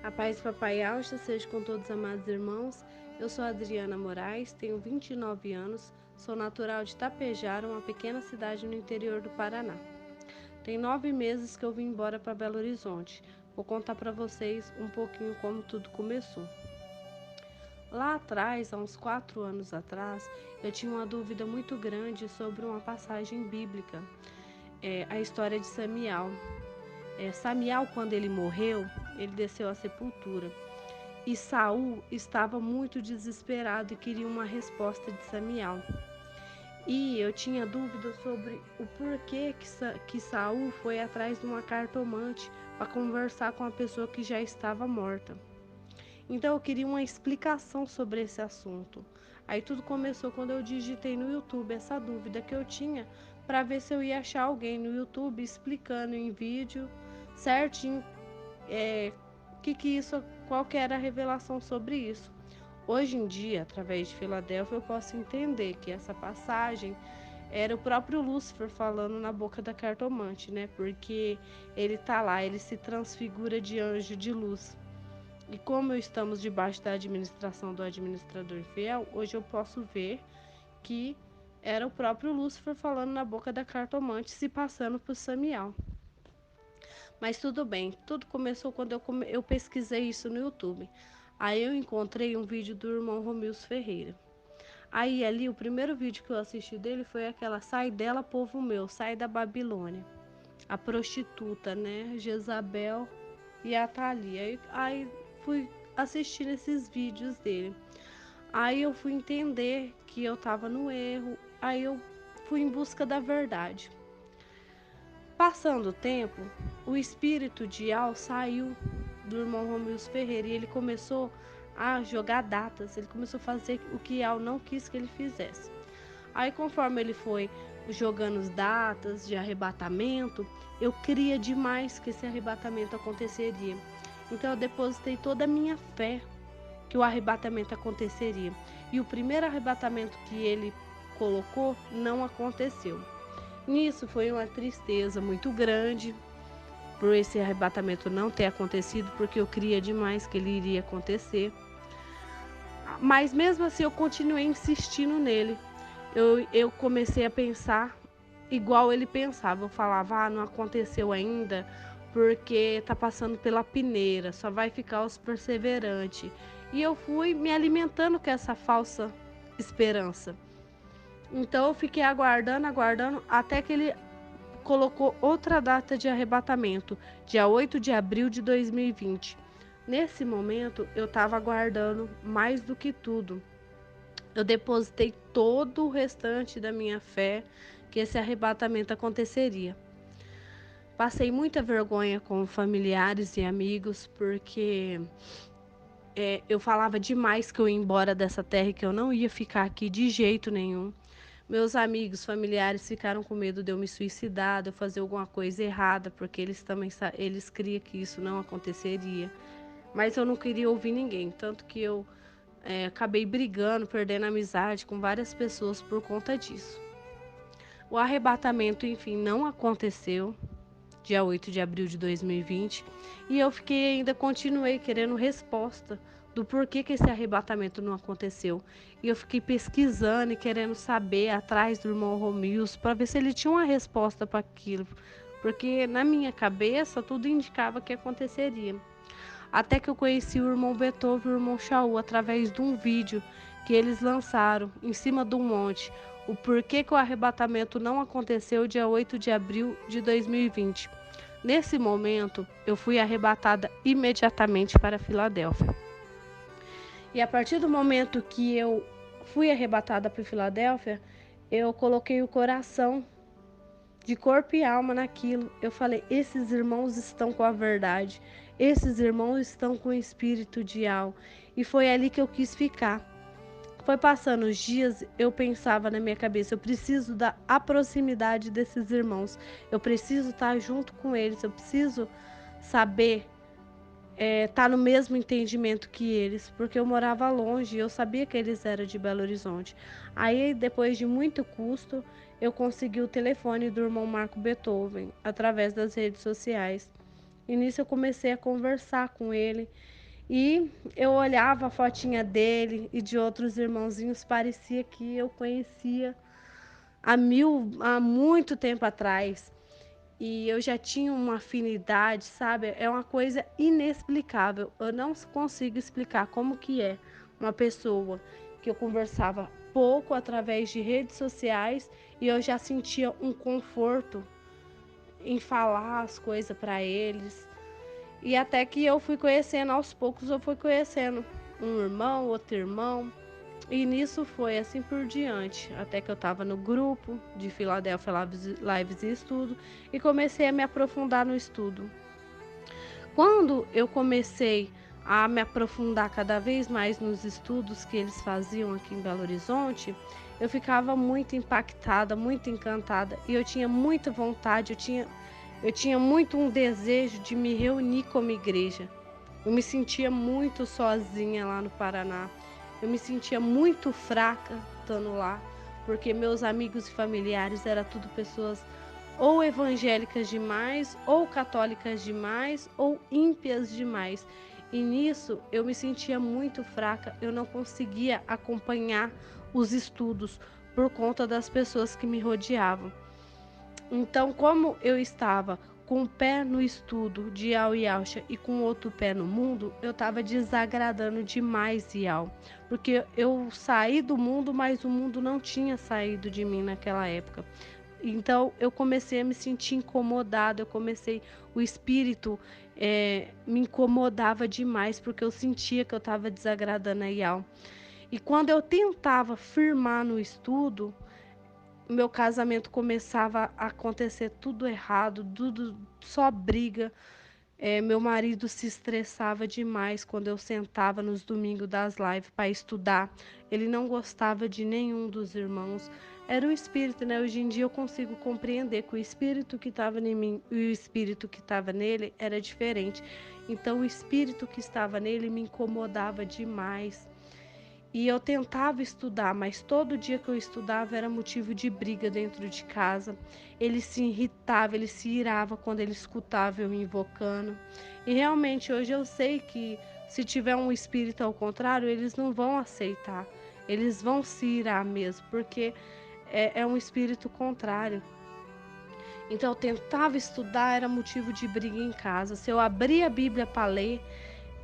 A paz do Papai Alcha seja com todos os amados irmãos. Eu sou Adriana Moraes, tenho 29 anos, sou natural de Tapejara, uma pequena cidade no interior do Paraná. Tem 9 meses que eu vim embora para Belo Horizonte. Vou contar para vocês um pouquinho como tudo começou. Lá atrás, há uns 4 anos atrás, eu tinha uma dúvida muito grande sobre uma passagem bíblica, a história de Samiel. Samiel, quando ele morreu, ele desceu à sepultura. E Saul estava muito desesperado e queria uma resposta de Samiel. E eu tinha dúvida sobre o porquê que Saul foi atrás de uma cartomante para conversar com a pessoa que já estava morta. Então eu queria uma explicação sobre esse assunto. Aí tudo começou quando eu digitei no YouTube essa dúvida que eu tinha para ver se eu ia achar alguém no YouTube explicando em vídeo certinho qual que era a revelação sobre isso. Hoje em dia, através de Filadélfia, eu posso entender que essa passagem era o próprio Lúcifer falando na boca da cartomante, né? Porque ele tá lá, ele se transfigura de anjo de luz. E como estamos debaixo da administração do administrador fiel, hoje eu posso ver que era o próprio Lúcifer falando na boca da cartomante, se passando por Samiel. Mas tudo bem, tudo começou quando eu pesquisei isso no YouTube. Aí eu encontrei um vídeo do irmão Romilson Ferreira. Aí ali, o primeiro vídeo que eu assisti dele foi aquela Sai dela, povo meu, sai da Babilônia. A prostituta, né, Jezabel e a Thalia. Aí fui assistindo esses vídeos dele. Aí eu fui entender que eu tava no erro. Aí eu fui em busca da verdade. Passando o tempo, o espírito de Al saiu do irmão Romilson Ferreira e ele começou a jogar datas, ele começou a fazer o que Al não quis que ele fizesse. Aí conforme ele foi jogando as datas de arrebatamento, eu queria demais que esse arrebatamento aconteceria. Então eu depositei toda a minha fé que o arrebatamento aconteceria. E o primeiro arrebatamento que ele colocou não aconteceu. Nisso foi uma tristeza muito grande por esse arrebatamento não ter acontecido, porque eu queria demais que ele iria acontecer. Mas mesmo assim eu continuei insistindo nele. Eu comecei a pensar igual ele pensava. Eu falava, não aconteceu ainda, porque tá passando pela peneira, só vai ficar os perseverantes. E eu fui me alimentando com essa falsa esperança. Então eu fiquei aguardando, até que ele colocou outra data de arrebatamento, dia 8 de abril de 2020. Nesse momento, eu estava aguardando mais do que tudo. Eu depositei todo o restante da minha fé que esse arrebatamento aconteceria. Passei muita vergonha com familiares e amigos, porque eu falava demais que eu ia embora dessa terra e que eu não ia ficar aqui de jeito nenhum. Meus amigos, familiares ficaram com medo de eu me suicidar, de eu fazer alguma coisa errada, porque eles criam que isso não aconteceria. Mas eu não queria ouvir ninguém, tanto que eu acabei brigando, perdendo amizade com várias pessoas por conta disso. O arrebatamento, enfim, não aconteceu, dia 8 de abril de 2020, e eu continuei querendo resposta do porquê que esse arrebatamento não aconteceu. E eu fiquei pesquisando e querendo saber atrás do irmão Romilson para ver se ele tinha uma resposta para aquilo, porque na minha cabeça tudo indicava que aconteceria. Até que eu conheci o irmão Beethoven e o irmão Shaul através de um vídeo que eles lançaram em cima de um monte, o porquê que o arrebatamento não aconteceu dia 8 de abril de 2020. Nesse momento, eu fui arrebatada imediatamente para Filadélfia. E a partir do momento que eu fui arrebatada para Filadélfia, eu coloquei o coração de corpo e alma naquilo. Eu falei, esses irmãos estão com a verdade, esses irmãos estão com o espírito de Al. E foi ali que eu quis ficar. Foi passando os dias, eu pensava na minha cabeça, eu preciso da proximidade desses irmãos, eu preciso estar junto com eles, eu preciso saber estar no mesmo entendimento que eles, porque eu morava longe e eu sabia que eles eram de Belo Horizonte. Aí, depois de muito custo, eu consegui o telefone do irmão Marco Beethoven, através das redes sociais. E nisso eu comecei a conversar com ele E eu olhava a fotinha dele e de outros irmãozinhos, parecia que eu conhecia há muito tempo atrás. E eu já tinha uma afinidade, sabe? É uma coisa inexplicável. Eu não consigo explicar como que é uma pessoa que eu conversava pouco através de redes sociais e eu já sentia um conforto em falar as coisas para eles. E até que eu fui conhecendo aos poucos, eu fui conhecendo um irmão, outro irmão. E nisso foi assim por diante, até que eu estava no grupo de Philadelphia Lives e Estudo e comecei a me aprofundar no estudo. Quando eu comecei a me aprofundar cada vez mais nos estudos que eles faziam aqui em Belo Horizonte, eu ficava muito impactada, muito encantada e eu tinha muita vontade, eu tinha muito um desejo de me reunir como igreja. Eu me sentia muito sozinha lá no Paraná. Eu me sentia muito fraca estando lá, porque meus amigos e familiares eram tudo pessoas ou evangélicas demais, ou católicas demais, ou ímpias demais. E nisso eu me sentia muito fraca, eu não conseguia acompanhar os estudos por conta das pessoas que me rodeavam. Então, como eu estava com um pé no estudo de Yao e Alcha e com outro pé no mundo, eu estava desagradando demais Yao, porque eu saí do mundo, mas o mundo não tinha saído de mim naquela época. Então eu comecei a me sentir incomodada, o espírito me incomodava demais, porque eu sentia que eu estava desagradando a Yao. E quando eu tentava firmar no estudo, meu casamento começava a acontecer tudo errado, tudo só briga. Meu marido se estressava demais quando eu sentava nos domingos das lives para estudar. Ele não gostava de nenhum dos irmãos. Era o espírito, né? Hoje em dia eu consigo compreender que o espírito que estava em mim e o espírito que estava nele era diferente. Então o espírito que estava nele me incomodava demais. E eu tentava estudar, mas todo dia que eu estudava era motivo de briga dentro de casa. Ele se irritava, ele se irava quando ele escutava eu invocando. E realmente hoje eu sei que se tiver um espírito ao contrário, eles não vão aceitar. Eles vão se irar mesmo, porque é um espírito contrário. Então eu tentava estudar, era motivo de briga em casa. Se eu abria a Bíblia para ler,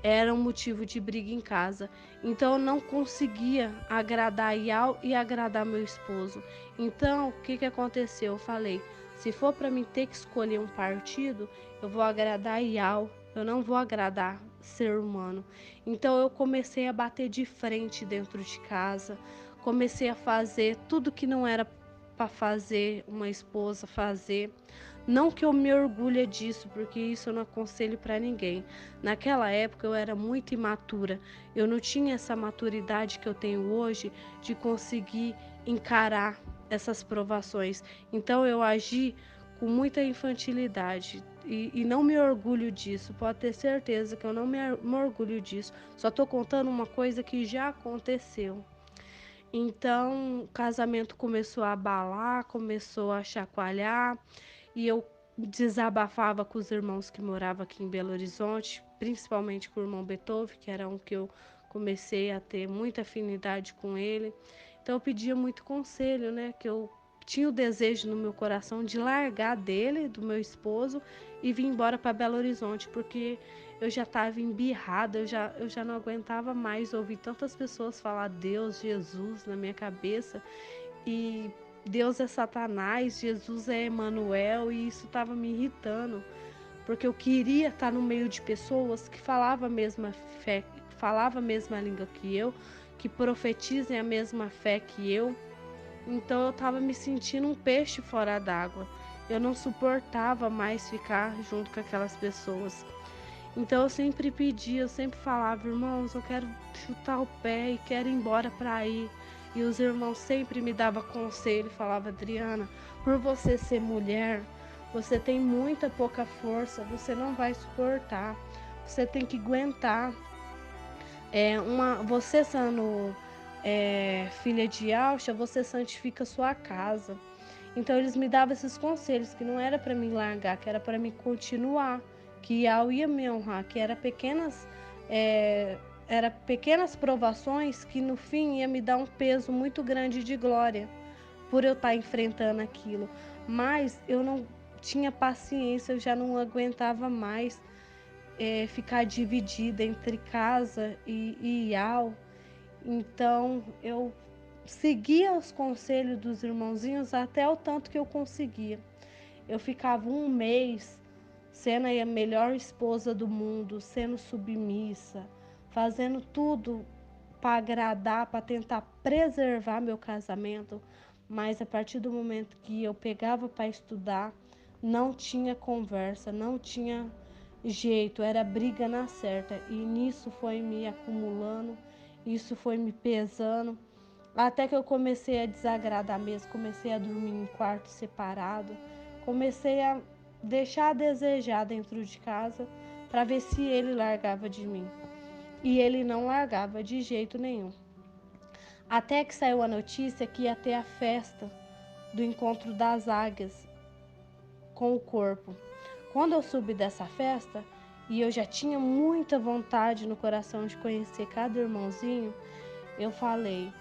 era um motivo de briga em casa. Então eu não conseguia agradar Yao e agradar meu esposo. Então o que aconteceu? Eu falei, se for para mim ter que escolher um partido, eu vou agradar Yao, eu não vou agradar ser humano. Então eu comecei a bater de frente dentro de casa, comecei a fazer tudo que não era para fazer uma esposa fazer. Não que eu me orgulhe disso, porque isso eu não aconselho para ninguém. Naquela época eu era muito imatura. Eu não tinha essa maturidade que eu tenho hoje de conseguir encarar essas provações. Então eu agi com muita infantilidade e não me orgulho disso. Pode ter certeza que eu não me orgulho disso. Só estou contando uma coisa que já aconteceu. Então, o casamento começou a abalar, começou a chacoalhar e eu desabafava com os irmãos que moravam aqui em Belo Horizonte, principalmente com o irmão Beethoven, que era um que eu comecei a ter muita afinidade com ele. Então, eu pedia muito conselho, né? Que eu tinha o desejo no meu coração de largar dele, do meu esposo, e vir embora para Belo Horizonte, porque eu já estava embirrada, eu já não aguentava mais ouvir tantas pessoas falar Deus, Jesus na minha cabeça, e Deus é Satanás, Jesus é Emanuel, e isso estava me irritando, porque eu queria estar no meio de pessoas que falavam a mesma fé, que falavam a mesma língua que eu, que profetizem a mesma fé que eu. Então eu estava me sentindo um peixe fora d'água. Eu não suportava mais ficar junto com aquelas pessoas. Então eu sempre pedia, eu sempre falava, irmãos, eu quero chutar o pé e quero ir embora para aí. E os irmãos sempre me davam conselho, falava, Adriana, por você ser mulher, você tem muita pouca força, você não vai suportar, você tem que aguentar. Você sendo filha de Alcha, você santifica sua casa. Então eles me davam esses conselhos, que não era para me largar, que era para me continuar, que Yao ia me honrar, que era pequenas Era pequenas provações que no fim ia me dar um peso muito grande de glória por eu estar enfrentando aquilo. Mas eu não tinha paciência, eu já não aguentava mais ficar dividida entre casa e IAL. Então eu seguia os conselhos dos irmãozinhos até o tanto que eu conseguia. Eu ficava um mês sendo a melhor esposa do mundo, sendo submissa, fazendo tudo para agradar, para tentar preservar meu casamento. Mas a partir do momento que eu pegava para estudar, não tinha conversa, não tinha jeito, era briga na certa. E nisso foi me acumulando, isso foi me pesando, até que eu comecei a desagradar mesmo, comecei a dormir em quarto separado, comecei a deixar a desejar dentro de casa para ver se ele largava de mim. E ele não largava de jeito nenhum. Até que saiu a notícia que ia ter a festa do encontro das águias com o corpo. Quando eu soube dessa festa, e eu já tinha muita vontade no coração de conhecer cada irmãozinho, eu falei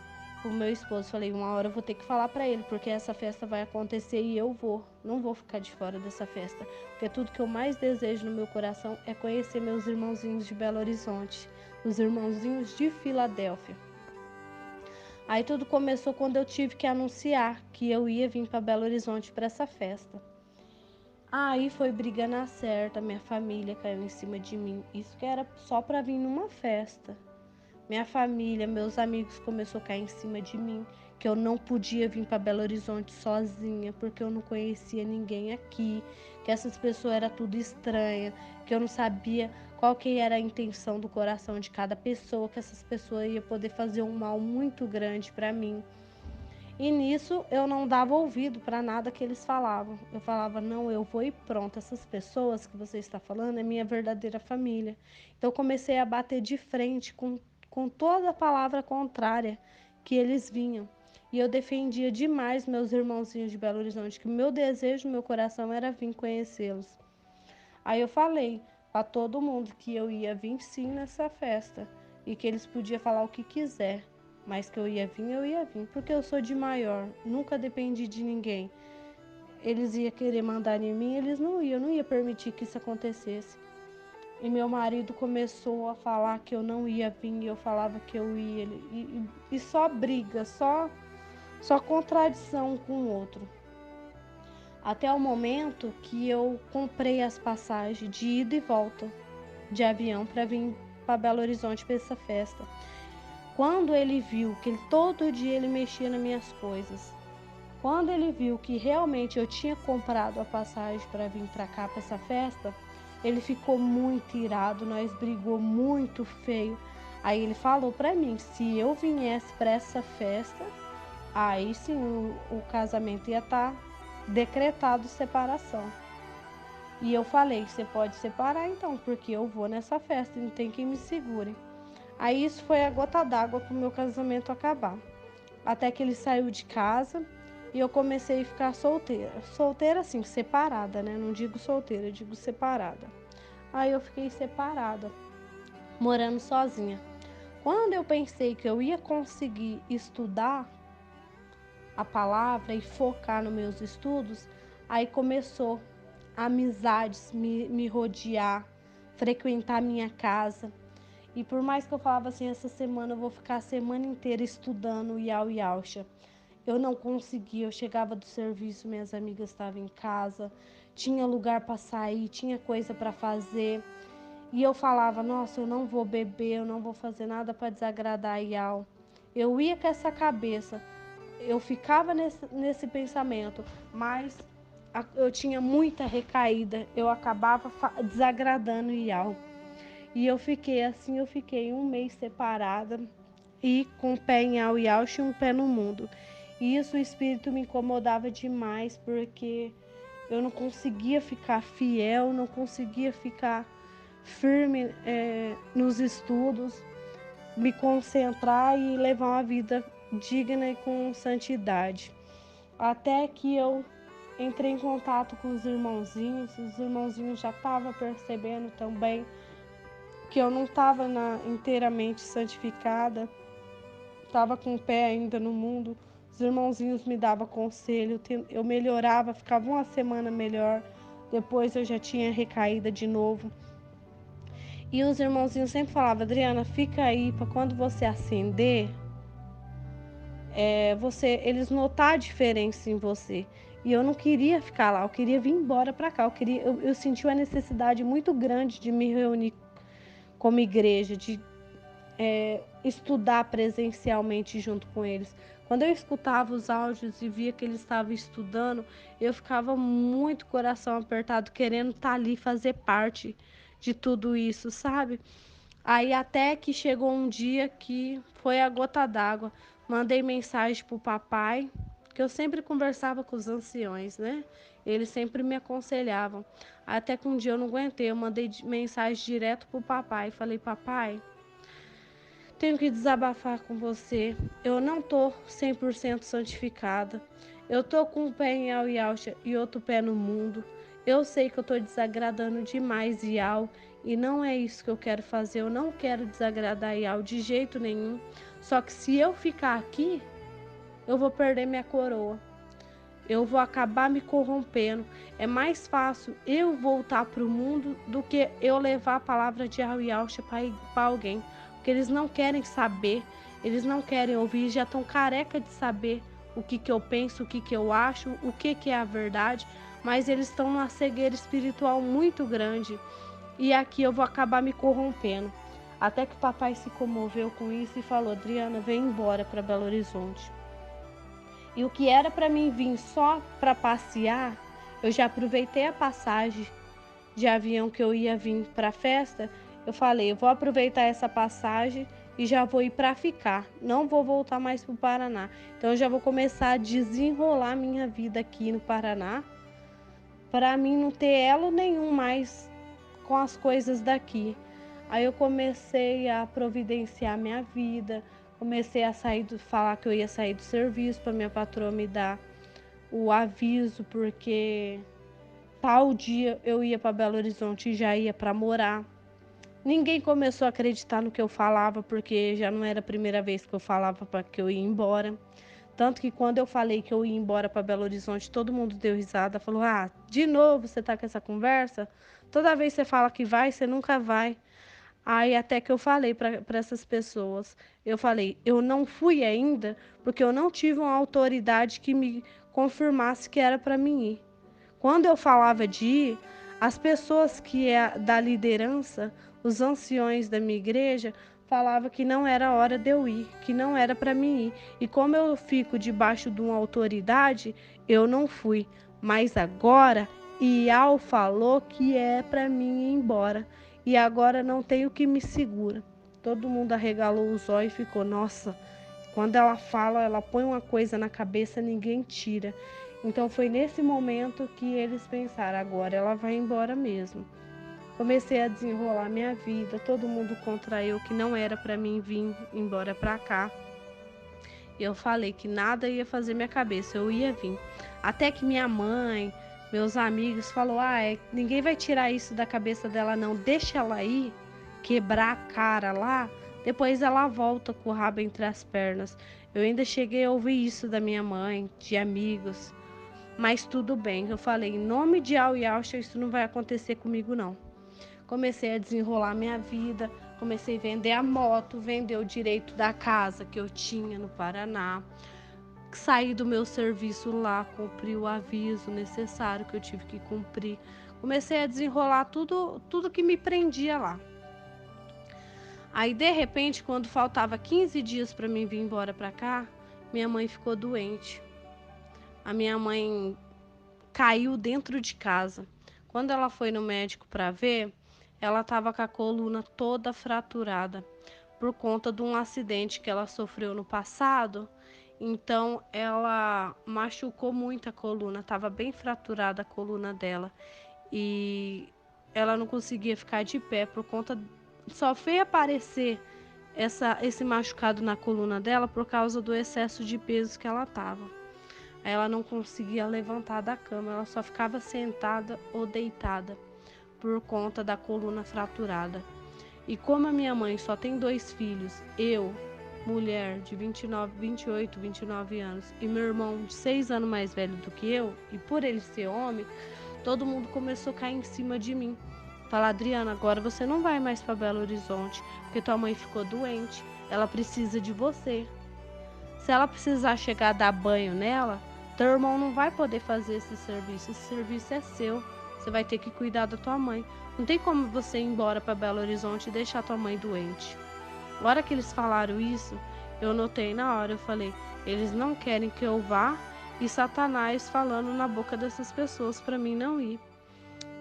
pro meu esposo, falei, uma hora eu vou ter que falar para ele, porque essa festa vai acontecer e eu não vou ficar de fora dessa festa, porque tudo que eu mais desejo no meu coração é conhecer meus irmãozinhos de Belo Horizonte, os irmãozinhos de Filadélfia. Aí tudo começou quando eu tive que anunciar que eu ia vir para Belo Horizonte para essa festa. Aí foi briga na certa, minha família caiu em cima de mim, isso que era só para vir numa festa. Minha família, meus amigos começaram a cair em cima de mim, que eu não podia vir para Belo Horizonte sozinha, porque eu não conhecia ninguém aqui, que essas pessoas eram tudo estranha, que eu não sabia qual que era a intenção do coração de cada pessoa, que essas pessoas iam poder fazer um mal muito grande para mim. E nisso eu não dava ouvido para nada que eles falavam. Eu falava, não, eu vou e pronto. Essas pessoas que você está falando é minha verdadeira família. Então eu comecei a bater de frente com toda a palavra contrária que eles vinham. E eu defendia demais meus irmãozinhos de Belo Horizonte, que o meu desejo no meu coração era vir conhecê-los. Aí eu falei para todo mundo que eu ia vir sim nessa festa e que eles podiam falar o que quiser, mas que eu ia vir, porque eu sou de maior, nunca dependi de ninguém. Eles iam querer mandar em mim, eles não iam, eu não ia permitir que isso acontecesse. E meu marido começou a falar que eu não ia vir, e eu falava que eu ia, e só briga, só contradição um com o outro. Até o momento que eu comprei as passagens de ida e volta de avião para vir para Belo Horizonte para essa festa. Quando ele viu que todo dia ele mexia nas minhas coisas, quando ele viu que realmente eu tinha comprado a passagem para vir para cá, para essa festa, ele ficou muito irado, nós brigou muito feio. Aí ele falou para mim, se eu viesse para essa festa, aí sim o casamento ia estar decretado separação. E eu falei, você pode separar então, porque eu vou nessa festa, não tem quem me segure. Aí isso foi a gota d'água para o meu casamento acabar. Até que ele saiu de casa e eu comecei a ficar solteira. Solteira assim, separada, né? Não digo solteira, eu digo separada. Aí eu fiquei separada, morando sozinha. Quando eu pensei que eu ia conseguir estudar a palavra e focar nos meus estudos, aí começou amizades me rodear, frequentar minha casa. E por mais que eu falava assim, essa semana eu vou ficar a semana inteira estudando Iau e Auxa, eu não conseguia. Eu chegava do serviço, minhas amigas estavam em casa, tinha lugar para sair, tinha coisa para fazer. E eu falava, nossa, eu não vou beber, eu não vou fazer nada para desagradar a Iau. Eu ia com essa cabeça, eu ficava nesse pensamento, mas eu tinha muita recaída, eu acabava desagradando o Iau. E eu fiquei assim, eu fiquei um mês separada e com o pé em Auiauche e um pé no mundo. E isso o espírito me incomodava demais, porque eu não conseguia ficar fiel, não conseguia ficar firme nos estudos, me concentrar e levar uma vida digna e com santidade. Até que eu entrei em contato com os irmãozinhos já estavam percebendo também que eu não estava inteiramente santificada, estava com o pé ainda no mundo. Os irmãozinhos me davam conselho, eu melhorava, ficava uma semana melhor, depois eu já tinha recaída de novo. E os irmãozinhos sempre falavam: Adriana, fica aí para quando você acender, eles notar a diferença em você. E eu não queria ficar lá, eu queria vir embora para cá. Eu senti uma necessidade muito grande de me reunir como igreja, de estudar presencialmente junto com eles. Quando eu escutava os áudios e via que eles estavam estudando, eu ficava muito coração apertado, querendo estar ali, fazer parte de tudo isso, sabe? Aí até que chegou um dia que foi a gota d'água. Mandei mensagem pro papai, que eu sempre conversava com os anciões, né? Eles sempre me aconselhavam. Até que um dia eu não aguentei, eu mandei mensagem direto pro papai. Falei: papai, tenho que desabafar com você. Eu não tô 100% santificada. Eu tô com um pé em Yauiaucha e outro pé no mundo. Eu sei que eu tô desagradando demais Iau e não é isso que eu quero fazer. Eu não quero desagradar Iau de jeito nenhum. Só que se eu ficar aqui, eu vou perder minha coroa. Eu vou acabar me corrompendo. É mais fácil eu voltar para o mundo do que eu levar a palavra de Yauiaucha para alguém. Porque eles não querem saber, eles não querem ouvir, já estão careca de saber o que eu penso, o que eu acho, o que é a verdade, mas eles estão numa cegueira espiritual muito grande e aqui eu vou acabar me corrompendo. Até que o papai se comoveu com isso e falou: Adriana, vem embora para Belo Horizonte. E o que era para mim vir só para passear, eu já aproveitei a passagem de avião que eu ia vir para a festa. Eu falei: eu vou aproveitar essa passagem e já vou ir para ficar. Não vou voltar mais para o Paraná. Então eu já vou começar a desenrolar minha vida aqui no Paraná, para mim não ter elo nenhum mais com as coisas daqui. Aí eu comecei a providenciar minha vida, comecei a falar que eu ia sair do serviço para minha patroa me dar o aviso, porque tal dia eu ia para Belo Horizonte e já ia para morar. Ninguém começou a acreditar no que eu falava, porque já não era a primeira vez que eu falava para que eu ia embora. Tanto que quando eu falei que eu ia embora para Belo Horizonte, todo mundo deu risada, falou: ah, de novo você tá com essa conversa? Toda vez você fala que vai, você nunca vai. Aí até que eu falei para essas pessoas, eu falei: eu não fui ainda, porque eu não tive uma autoridade que me confirmasse que era para mim ir. Quando eu falava de ir, as pessoas que é da liderança, os anciões da minha igreja, falavam que não era hora de eu ir, que não era para mim ir. E como eu fico debaixo de uma autoridade, eu não fui. Mas agora, Iau falou que é para mim ir embora. E agora não tem o que me segura. Todo mundo arregalou os olhos e ficou: nossa, quando ela fala, ela põe uma coisa na cabeça, ninguém tira. Então foi nesse momento que eles pensaram: agora ela vai embora mesmo. Comecei a desenrolar minha vida, todo mundo contra eu, que não era para mim vir embora para cá. Eu falei que nada ia fazer minha cabeça, eu ia vir. Até que minha mãe, meus amigos falou: ninguém vai tirar isso da cabeça dela não, deixa ela ir, quebrar a cara lá, depois ela volta com o rabo entre as pernas. Eu ainda cheguei a ouvir isso da minha mãe, de amigos. Mas tudo bem, eu falei: em nome de Yauiaucha, isso não vai acontecer comigo não. Comecei a desenrolar minha vida, comecei a vender a moto, vender o direito da casa que eu tinha no Paraná. Saí do meu serviço lá, cumpri o aviso necessário que eu tive que cumprir. Comecei a desenrolar tudo que me prendia lá. Aí, de repente, quando faltava 15 dias para mim vir embora para cá, minha mãe ficou doente. A minha mãe caiu dentro de casa. Quando ela foi no médico para ver, ela estava com a coluna toda fraturada por conta de um acidente que ela sofreu no passado. Então ela machucou muito a coluna, estava bem fraturada a coluna dela e ela não conseguia ficar de pé por conta, só veio aparecer esse machucado na coluna dela por causa do excesso de peso que ela estava. Ela não conseguia levantar da cama, ela só ficava sentada ou deitada por conta da coluna fraturada. E como a minha mãe só tem 2 filhos, eu, mulher de 28, 29 anos, e meu irmão de 6 anos mais velho do que eu, e por ele ser homem, todo mundo começou a cair em cima de mim. Falar, Adriana, agora você não vai mais para Belo Horizonte, porque tua mãe ficou doente, ela precisa de você. Se ela precisar chegar a dar banho nela, teu irmão não vai poder fazer esse serviço é seu. Você vai ter que cuidar da tua mãe. Não tem como você ir embora para Belo Horizonte e deixar tua mãe doente. Na hora que eles falaram isso, eu notei na hora, eu falei, eles não querem que eu vá, e Satanás falando na boca dessas pessoas para mim não ir.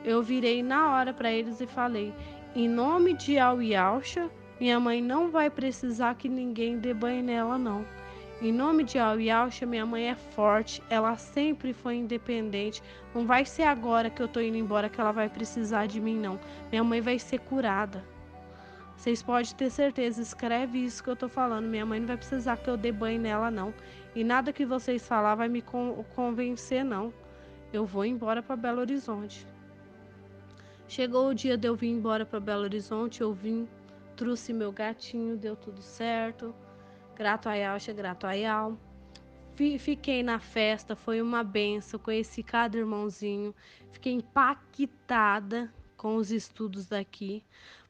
Eu virei na hora para eles e falei, em nome de Al e Alcha, minha mãe não vai precisar que ninguém dê banho nela não. Em nome de Al e Alcha, minha mãe é forte, ela sempre foi independente, não vai ser agora que eu tô indo embora que ela vai precisar de mim não. Minha mãe vai ser curada. Vocês podem ter certeza, escreve isso que eu tô falando. Minha mãe não vai precisar que eu dê banho nela, não. E nada que vocês falar vai me convencer, não. Eu vou embora para Belo Horizonte. Chegou o dia de eu vir embora para Belo Horizonte, eu vim, trouxe meu gatinho, deu tudo certo. Grato a Yalcha, grato a Yal. Fiquei na festa, foi uma benção, conheci cada irmãozinho. Fiquei impactada com os estudos daqui.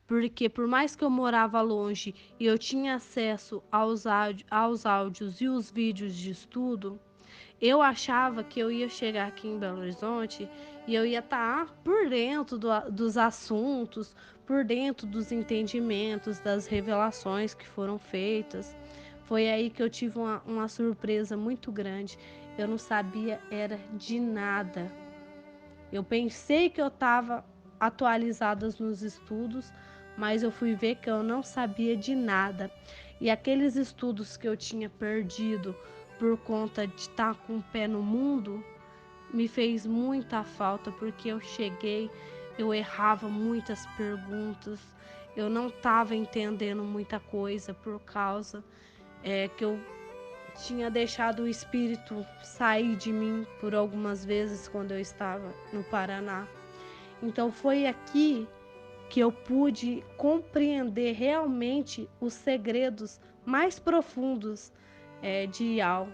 Porque por mais que eu morava longe e eu tinha acesso aos áudios e os vídeos de estudo, eu achava que eu ia chegar aqui em Belo Horizonte e eu ia estar por dentro dos assuntos, por dentro dos entendimentos, das revelações que foram feitas. Foi aí que eu tive uma surpresa muito grande. Eu não sabia era de nada. Eu pensei que eu estava atualizada nos estudos, mas eu fui ver que eu não sabia de nada. E aqueles estudos que eu tinha perdido por conta de estar com o pé no mundo, me fez muita falta, porque eu cheguei, eu errava muitas perguntas, eu não estava entendendo muita coisa por causa que eu tinha deixado o espírito sair de mim por algumas vezes quando eu estava no Paraná. Então foi aqui que eu pude compreender realmente os segredos mais profundos de Ial,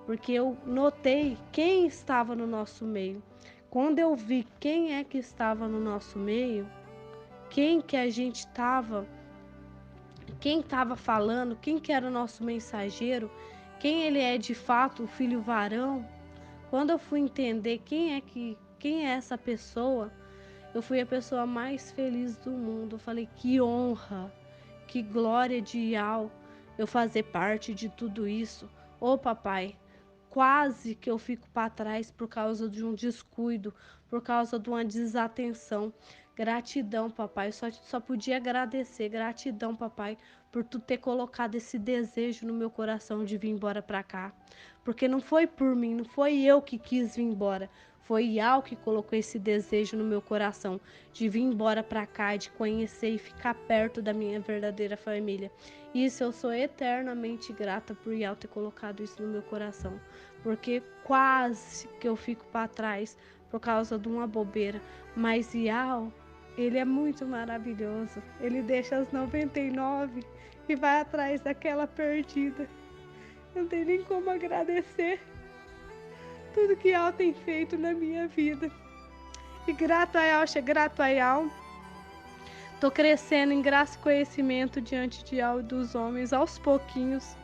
porque eu notei quem estava no nosso meio. Quando eu vi quem é que estava no nosso meio, quem que a gente estava, quem estava falando, quem que era o nosso mensageiro, quem ele é de fato, o filho varão, quando eu fui entender quem é essa pessoa, eu fui a pessoa mais feliz do mundo. Eu falei, que honra, que glória de Ial eu fazer parte de tudo isso. Ô papai, quase que eu fico para trás por causa de um descuido, por causa de uma desatenção. Gratidão, papai, eu só podia agradecer. Gratidão, papai, por tu ter colocado esse desejo no meu coração de vir embora para cá. Porque não foi por mim, não foi eu que quis vir embora. Foi Ial que colocou esse desejo no meu coração de vir embora para cá, de conhecer e ficar perto da minha verdadeira família. Isso eu sou eternamente grata por Ial ter colocado isso no meu coração, porque quase que eu fico para trás por causa de uma bobeira. Mas Ial, ele é muito maravilhoso. Ele deixa as 99 e vai atrás daquela perdida. Não tem nem como agradecer tudo que Ial tem feito na minha vida. E grato a Ial, grato a Ial. Tô crescendo em graça e conhecimento diante de Ial e dos homens aos pouquinhos.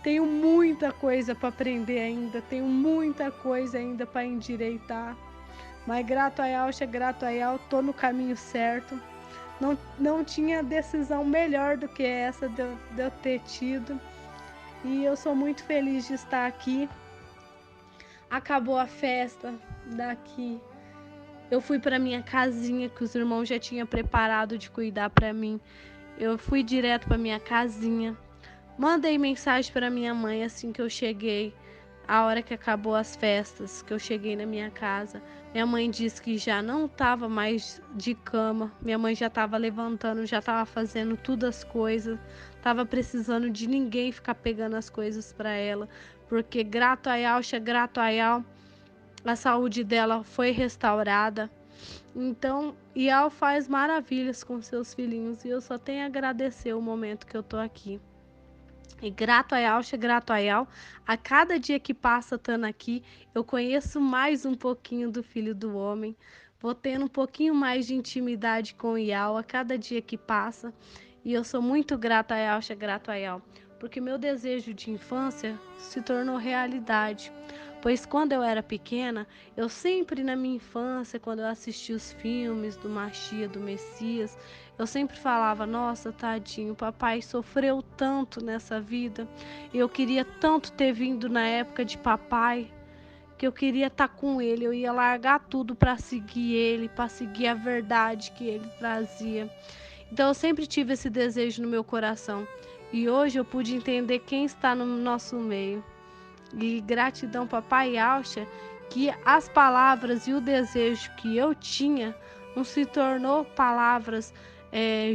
Tenho muita coisa para aprender ainda, tenho muita coisa ainda para endireitar. Mas grato a Ial, grato a Ial, tô no caminho certo. Não tinha decisão melhor do que essa de eu ter tido. E eu sou muito feliz de estar aqui. Acabou a festa daqui. Eu fui para minha casinha que os irmãos já tinham preparado de cuidar para mim. Eu fui direto para minha casinha. Mandei mensagem para minha mãe assim que eu cheguei. A hora que acabou as festas, que eu cheguei na minha casa. Minha mãe disse que já não estava mais de cama. Minha mãe já estava levantando, já estava fazendo tudo as coisas. Estava precisando de ninguém ficar pegando as coisas para ela. Porque grato a Ial, a saúde dela foi restaurada. Então, Ial faz maravilhas com seus filhinhos e eu só tenho a agradecer o momento que eu tô aqui. E grato a Yalcha, grato a Yal. A cada dia que passa estando aqui, eu conheço mais um pouquinho do Filho do Homem. Vou tendo um pouquinho mais de intimidade com o Yal a cada dia que passa. E eu sou muito grata a Yalcha, grato a Yal, porque meu desejo de infância se tornou realidade. Pois quando eu era pequena, eu sempre na minha infância, quando eu assistia os filmes do Machia, do Messias, eu sempre falava, nossa, tadinho, papai sofreu tanto nessa vida. Eu queria tanto ter vindo na época de papai, que eu queria estar com ele. Eu ia largar tudo para seguir ele, para seguir a verdade que ele trazia. Então eu sempre tive esse desejo no meu coração. E hoje eu pude entender quem está no nosso meio. E gratidão, papai Alcha, que as palavras e o desejo que eu tinha não se tornou palavras,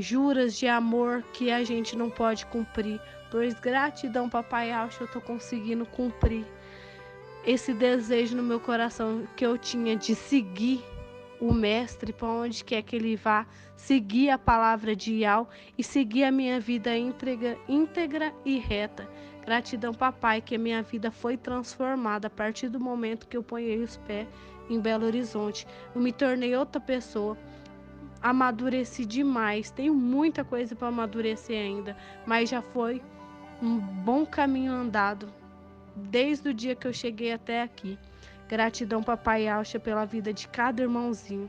juras de amor que a gente não pode cumprir. Pois gratidão, papai Alcha, eu estou conseguindo cumprir esse desejo no meu coração que eu tinha de seguir o mestre para onde quer que ele vá, seguir a palavra de Ial e seguir a minha vida íntegra e reta. Gratidão, papai, que a minha vida foi transformada a partir do momento que eu ponhei os pés em Belo Horizonte. Eu me tornei outra pessoa, amadureci demais, tenho muita coisa para amadurecer ainda, mas já foi um bom caminho andado desde o dia que eu cheguei até aqui. Gratidão, papai Alcha, pela vida de cada irmãozinho.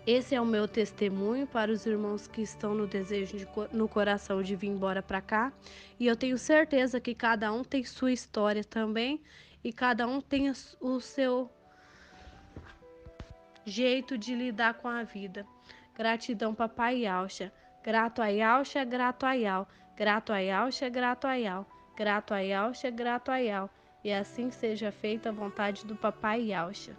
Esse é o meu testemunho para os irmãos que estão no desejo no coração de vir embora para cá. E eu tenho certeza que cada um tem sua história também e cada um tem o seu jeito de lidar com a vida. Gratidão, papai Alcha. Grato a Yalcha, grato a Yal. Grato a Yalcha, grato a Yal. Grato a Yalcha, grato a Yal. E assim seja feita a vontade do papai Yalcha.